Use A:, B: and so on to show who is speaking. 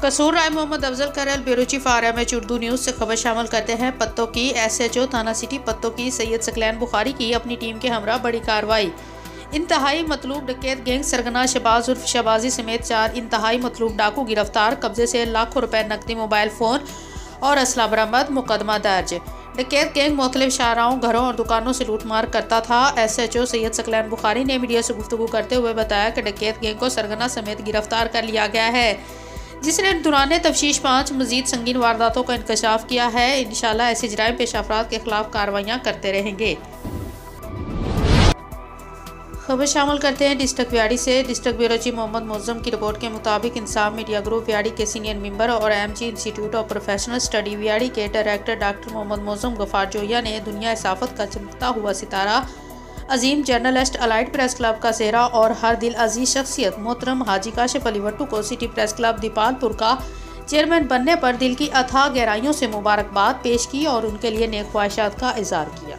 A: कसूर राय मोहम्मद अफजल करल bureau chief RMH Urdu news से खबर शामिल करते हैं। पत्तों की SHO थाना सिटी पत्तों की सैयद सकलैन बुखारी की अपनी टीम के हमरा बड़ी कार्रवाई। इंतहाई मतलूब डकैत गैंग सरगना शहबाज उर्फ शहबाजी समेत 4 इंतहाई मतलूब डाकू गिरफ्तार। कब्जे से लाखों रुपए नकदी, मोबाइल फ़ोन और असला बरामद। मुकदमा दर्ज। डकैत गैंग मुख्तलिफ शाहराओं, घरों और दुकानों से लूटमार करता था। SHO सैयद सकलैन बुखारी ने मीडिया से गुफ्तगू करते हुए बताया कि डकैत गैंग को सरगना समेत गिरफ्तार कर लिया गया है, जिसने दौरान तफ्तीश 5 मजीद संगीन वारदातों का इंकशाफ किया है। इंशाअल्लाह ऐसे जराइम पेश अफराद के खिलाफ कार्रवाइयाँ करते रहेंगे। खबर शामिल करते हैं डिस्ट्रिक्ट व्याड़ी से। District bureau chief Mohammad Mozam की रिपोर्ट के मुताबिक इंसाफ मीडिया ग्रुप व्याड़ी के सीनियर मेंबर और MG institute of professional study Vyari के डायरेक्टर डॉक्टर मोहम्मद मोज़म गफ़ार जोया ने दुनिया साफत का चमकता हुआ सितारा, अजीम जर्नलिस्ट, अलाइड प्रेस क्लब का सेहरा और हर दिल अजीज शख्सियत मोहतरम हाजी काशिफ अली भट्टू को सिटी प्रेस क्लब दीपालपुर का चेयरमैन बनने पर दिल की अथाह गहराइयों से मुबारकबाद पेश की और उनके लिए नेक ख्वाहिशात का इज़हार किया।